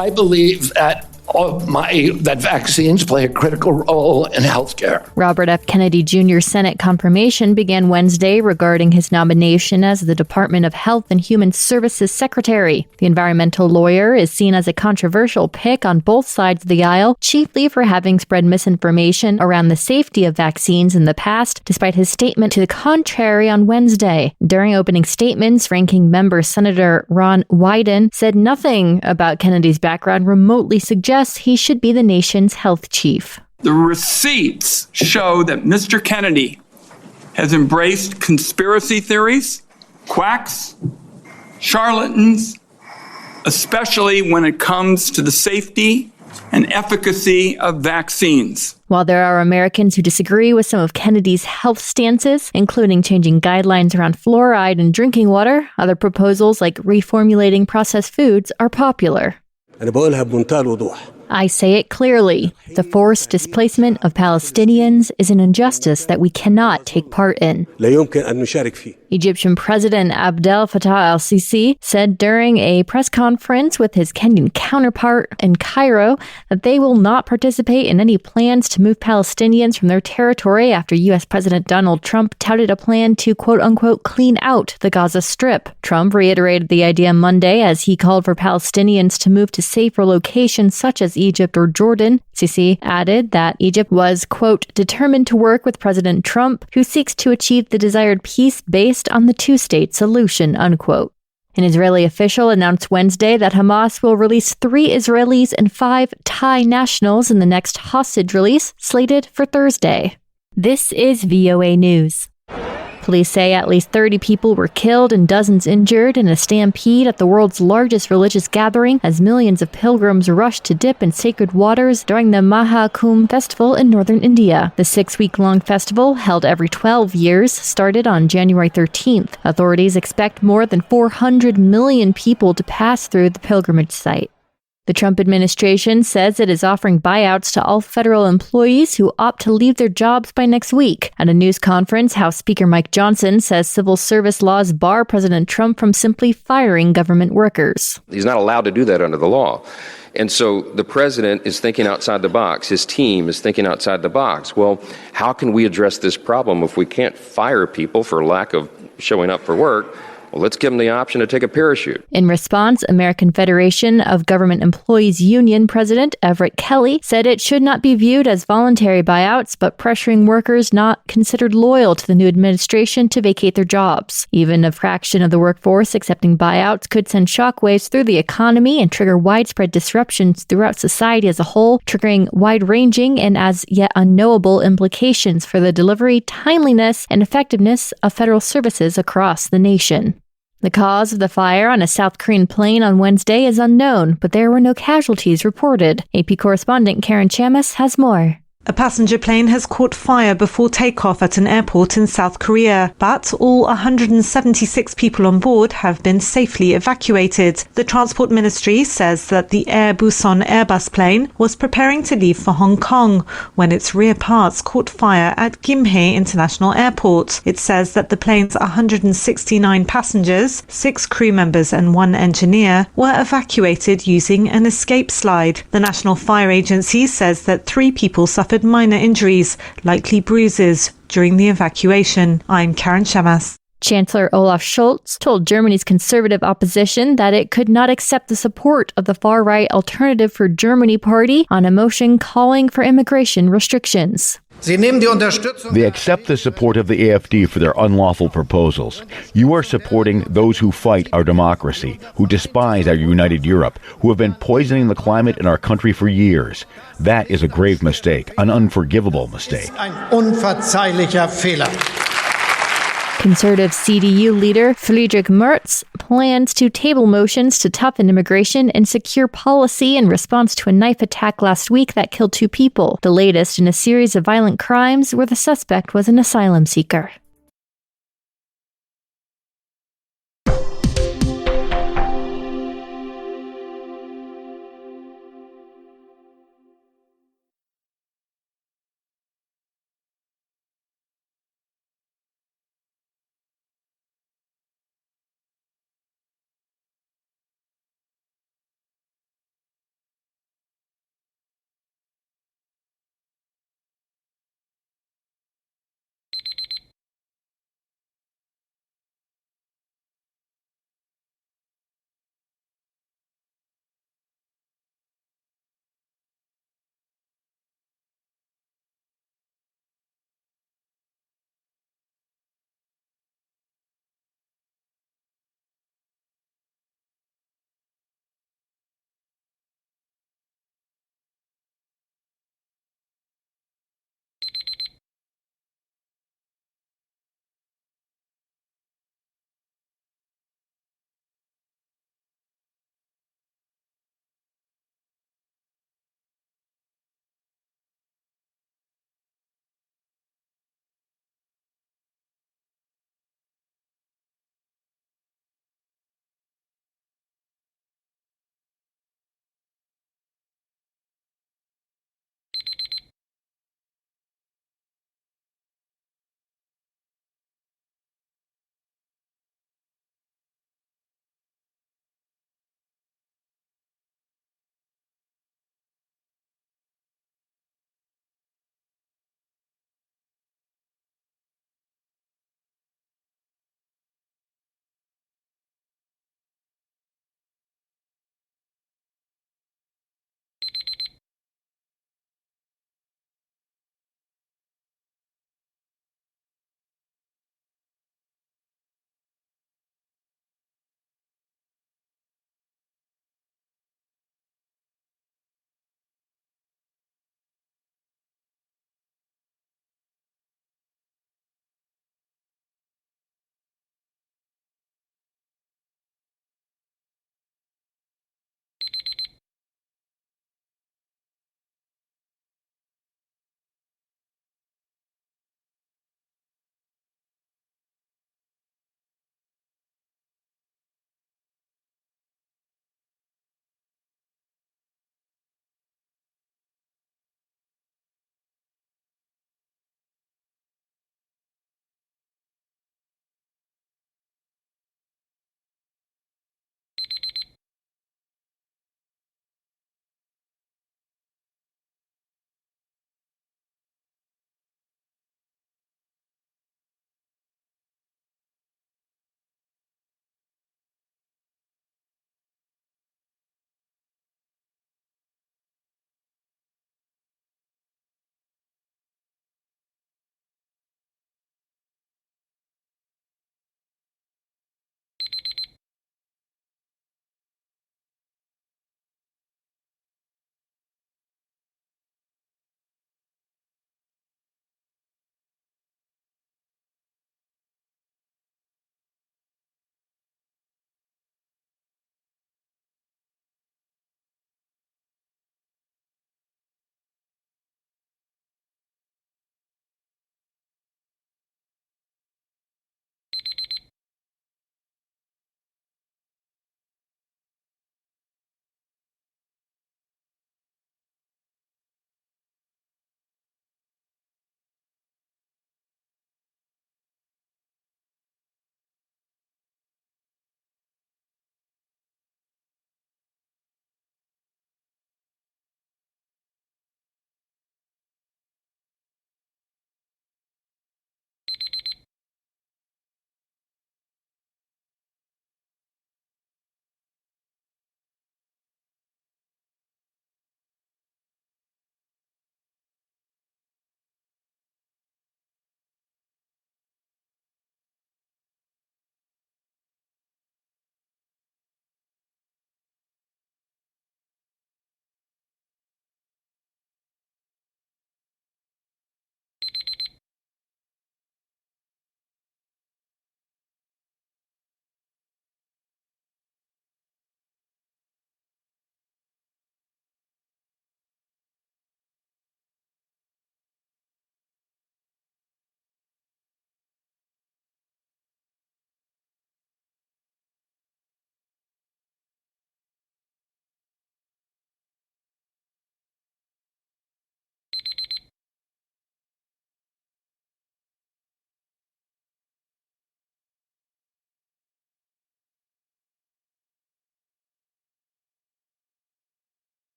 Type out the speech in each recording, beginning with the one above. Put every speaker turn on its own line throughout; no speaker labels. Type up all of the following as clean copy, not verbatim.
I believe that that vaccines play a critical role in healthcare.
Robert F. Kennedy Jr. Senate confirmation began Wednesday regarding his nomination as the Department of Health and Human Services Secretary. The environmental lawyer is seen as a controversial pick on both sides of the aisle, chiefly for having spread misinformation around the safety of vaccines in the past, despite his statement to the contrary on Wednesday. During opening statements, ranking member Senator Ron Wyden said nothing about Kennedy's background remotely suggests he should be the nation's health chief.
The receipts show that Mr. Kennedy has embraced conspiracy theories, quacks, charlatans, especially when it comes to the safety and efficacy of vaccines.
While there are Americans who disagree with some of Kennedy's health stances, including changing guidelines around fluoride in drinking water, other proposals like reformulating processed foods are popular. I say it clearly. The forced displacement of Palestinians is an injustice that we cannot take part in. Egyptian President Abdel Fattah al-Sisi said during a press conference with his Kenyan counterpart in Cairo that they will not participate in any plans to move Palestinians from their territory after U.S. President Donald Trump touted a plan to quote-unquote clean out the Gaza Strip. Trump reiterated the idea Monday as he called for Palestinians to move to safer locations such as Egypt or Jordan. Sisi added that Egypt was, quote, determined to work with President Trump, who seeks to achieve the desired peace based on the two-state solution, unquote. An Israeli official announced Wednesday that Hamas will release 3 Israelis and 5 Thai nationals in the next hostage release, slated for Thursday. This is VOA News. Police say at least 30 people were killed and dozens injured in a stampede at the world's largest religious gathering as millions of pilgrims rushed to dip in sacred waters during the Maha Kumbh festival in northern India. The 6-week-long festival, held every 12 years, started on January 13th. Authorities expect more than 400 million people to pass through the pilgrimage site. The Trump administration says it is offering buyouts to all federal employees who opt to leave their jobs by next week. At a news conference, House Speaker Mike Johnson says civil service laws bar President Trump from simply firing government workers.
He's not allowed to do that under the law. And so the president is thinking outside the box. His team is thinking outside the box. Well, how can we address this problem if we can't fire people for lack of showing up for work? Well, let's give them the option to take a parachute.
In response, American Federation of Government Employees Union President Everett Kelly said it should not be viewed as voluntary buyouts, but pressuring workers not considered loyal to the new administration to vacate their jobs. Even a fraction of the workforce accepting buyouts could send shockwaves through the economy and trigger widespread disruptions throughout society as a whole, triggering wide-ranging and as yet unknowable implications for the delivery, timeliness, and effectiveness of federal services across the nation. The cause of the fire on a South Korean plane on Wednesday is unknown, but there were no casualties reported. AP correspondent Karen Chamas has more.
A passenger plane has caught fire before takeoff at an airport in South Korea, but all 176 people on board have been safely evacuated. The Transport Ministry says that the Air Busan Airbus plane was preparing to leave for Hong Kong when its rear parts caught fire at Gimhae International Airport. It says that the plane's 169 passengers, 6 crew members and 1 engineer were evacuated using an escape slide. The National Fire Agency says that 3 people suffered minor injuries, likely bruises, during the evacuation. I'm Karen Chamas.
Chancellor Olaf Scholz told Germany's conservative opposition that it could not accept the support of the far-right Alternative for Germany party on a motion calling for immigration restrictions.
They accept the support of the AfD for their unlawful proposals. You are supporting those who fight our democracy, who despise our united Europe, who have been poisoning the climate in our country for years. That is a grave mistake, an unforgivable mistake.
Conservative CDU leader Friedrich Merz plans to table motions to toughen immigration and secure policy in response to a knife attack last week that killed 2 people, the latest in a series of violent crimes where the suspect was an asylum seeker.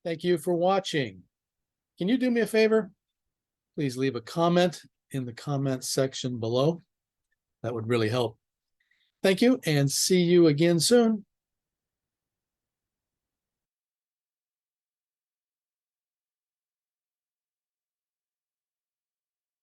Thank you for watching. Can you do me a favor? Please leave a comment in the comment section below. That would really help. Thank you, and see you again soon.